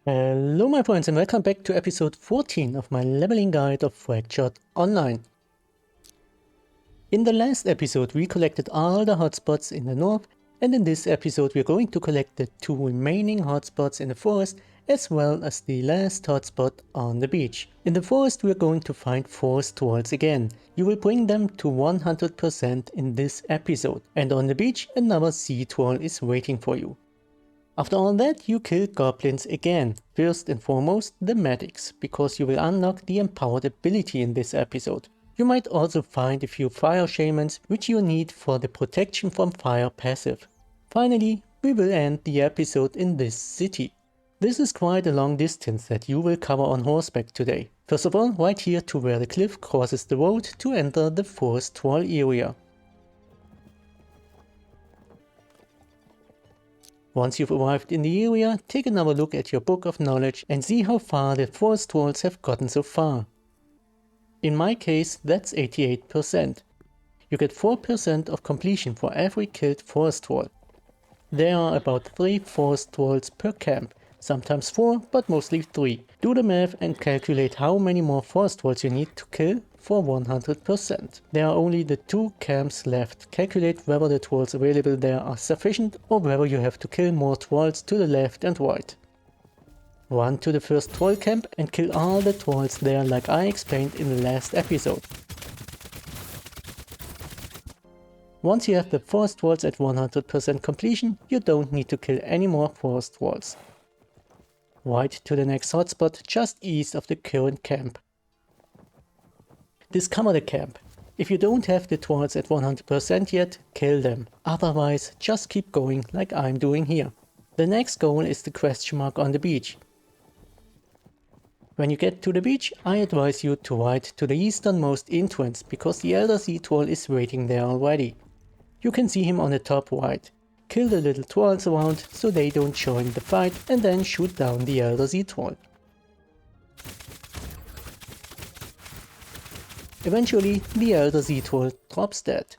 Hello my friends and welcome back to episode 14 of my leveling guide of Fractured Online. In the last episode we collected all the hotspots in the north, and in this episode we are going to collect the 2 remaining hotspots in the forest as well as the last hotspot on the beach. In the forest we are going to find forest trolls again. You will bring them to 100% in this episode, and on the beach another sea troll is waiting for you. After all that, you kill goblins again, first and foremost the medics, because you will unlock the empowered ability in this episode. You might also find a few fire shamans which you need for the protection from fire passive. Finally, we will end the episode in this city. This is quite a long distance that you will cover on horseback today. First of all, right here to where the cliff crosses the road to enter the forest troll area. Once you've arrived in the area, take another look at your book of knowledge and see how far the forest trolls have gotten so far. In my case, that's 88%. You get 4% of completion for every killed forest troll. There are about 3 forest trolls per camp, sometimes 4 but mostly 3. Do the math and calculate how many more forest trolls you need to kill for 100%. There are only the 2 camps left. Calculate whether the trolls available there are sufficient or whether you have to kill more trolls to the left and right. Run to the first troll camp and kill all the trolls there like I explained in the last episode. Once you have the forest trolls at 100% completion, you don't need to kill any more forest trolls. Right to the next hotspot just east of the current camp. Discover the camp. If you don't have the trolls at 100% yet, kill them. Otherwise, just keep going like I'm doing here. The next goal is the question mark on the beach. When you get to the beach, I advise you to ride to the easternmost entrance because the Elder Sea Troll is waiting there already. You can see him on the top right. Kill the little trolls around so they don't join the fight and then shoot down the Elder Sea Troll. Eventually, the Elder Sea Troll drops dead.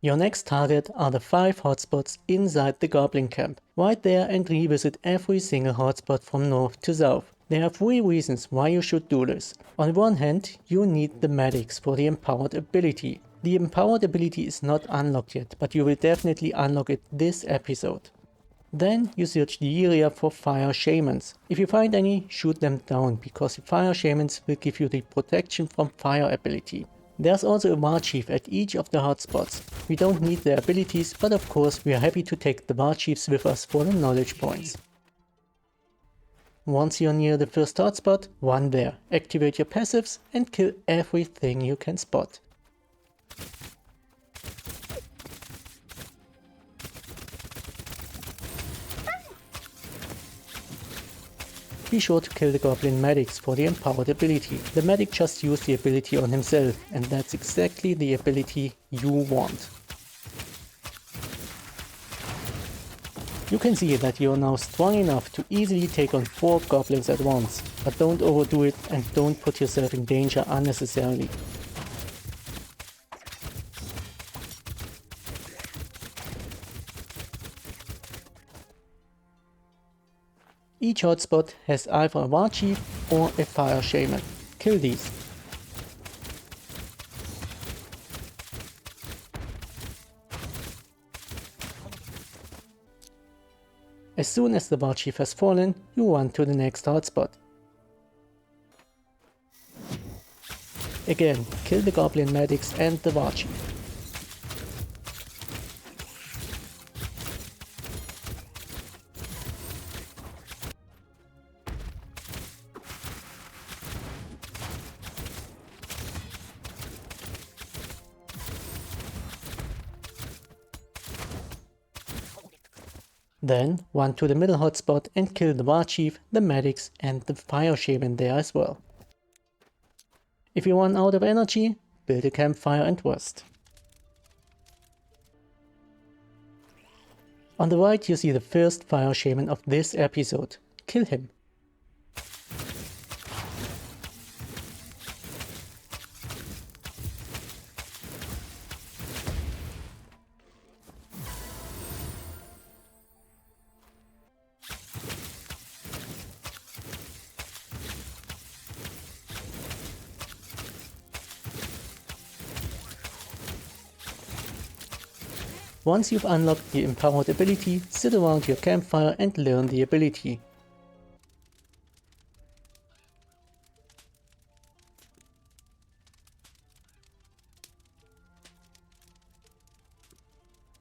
Your next target are the 5 hotspots inside the Goblin camp. Ride there and revisit every single hotspot from north to south. There are 3 reasons why you should do this. On one hand, you need the medics for the empowered ability. The empowered ability is not unlocked yet, but you will definitely unlock it this episode. Then you search the area for fire shamans. If you find any, shoot them down, because the fire shamans will give you the protection from fire ability. There's also a war chief at each of the hotspots. We don't need their abilities, but of course we are happy to take the war chiefs with us for the knowledge points. Once you're near the first hotspot, run there, activate your passives and kill everything you can spot. Be sure to kill the goblin medics for the empowered ability. The medic just used the ability on himself, and that's exactly the ability you want. You can see that you are now strong enough to easily take on 4 goblins at once, but don't overdo it and don't put yourself in danger unnecessarily. Each hotspot has either a war chief or a fire shaman. Kill these. As soon as the war chief has fallen, you run to the next hotspot. Again, kill the goblin medics and the war chief. Then run to the middle hotspot and kill the war chief, the medics and the fire shaman there as well. If you run out of energy, build a campfire and rest. On the right you see the first fire shaman of this episode. Kill him. Once you've unlocked the empowered ability, sit around your campfire and learn the ability.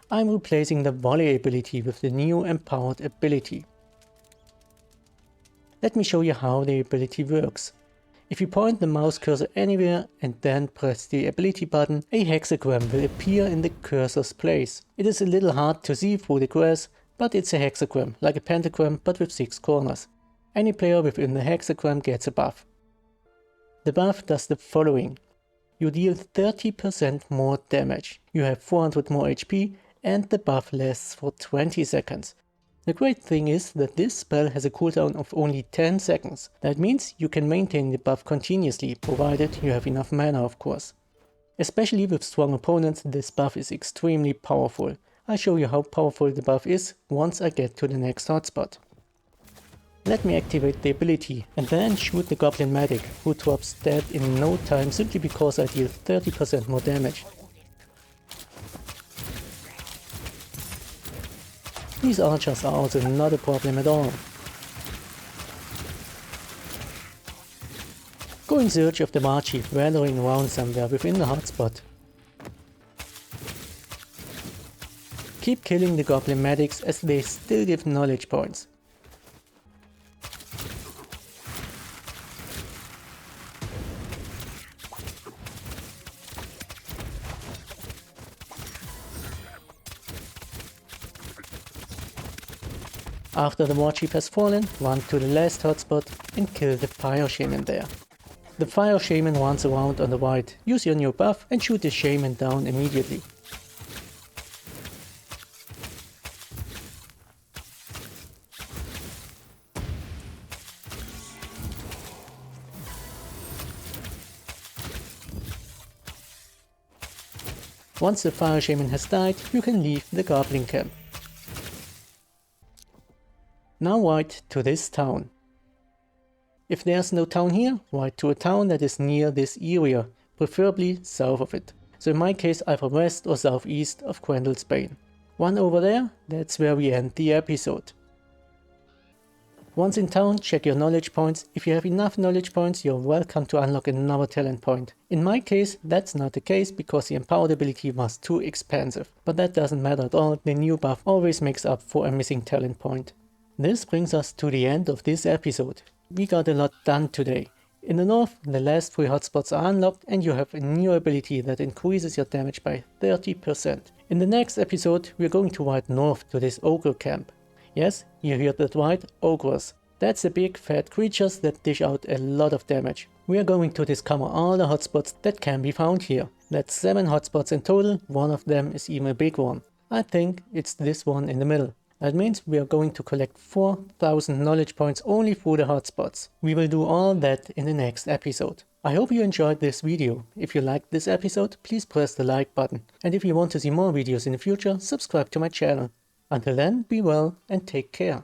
I'm replacing the volley ability with the new empowered ability. Let me show you how the ability works. If you point the mouse cursor anywhere and then press the ability button, a hexagram will appear in the cursor's place. It is a little hard to see through the grass, but it's a hexagram, like a pentagram but with 6 corners. Any player within the hexagram gets a buff. The buff does the following. You deal 30% more damage, you have 400 more HP, and the buff lasts for 20 seconds. The great thing is that this spell has a cooldown of only 10 seconds. That means you can maintain the buff continuously, provided you have enough mana of course. Especially with strong opponents, this buff is extremely powerful. I'll show you how powerful the buff is once I get to the next hotspot. Let me activate the ability and then shoot the Goblin medic, who drops dead in no time simply because I deal 30% more damage. These archers are also not a problem at all. Go in search of the war chief wandering around somewhere within the hotspot. Keep killing the Goblin medics as they still give knowledge points. After the war chief has fallen, run to the last hotspot and kill the fire shaman there. The fire shaman runs around on the right. Use your new buff and shoot the shaman down immediately. Once the fire shaman has died, you can leave the goblin camp. Now ride to this town. If there's no town here, ride to a town that is near this area, preferably south of it. So in my case either west or southeast of Grendel, Spain. One over there, that's where we end the episode. Once in town, check your knowledge points. If you have enough knowledge points, you're welcome to unlock another talent point. In my case, that's not the case because the empowered ability was too expensive. But that doesn't matter at all, the new buff always makes up for a missing talent point. This brings us to the end of this episode. We got a lot done today. In the north, the last 3 hotspots are unlocked and you have a new ability that increases your damage by 30%. In the next episode, we're going to ride north to this ogre camp. Yes, you heard that right, ogres. That's the big fat creatures that dish out a lot of damage. We are going to discover all the hotspots that can be found here. That's 7 hotspots in total, one of them is even a big one. I think it's this one in the middle. That means we are going to collect 4,000 knowledge points only through the hotspots. We will do all that in the next episode. I hope you enjoyed this video. If you liked this episode, please press the like button. And if you want to see more videos in the future, subscribe to my channel. Until then, be well and take care.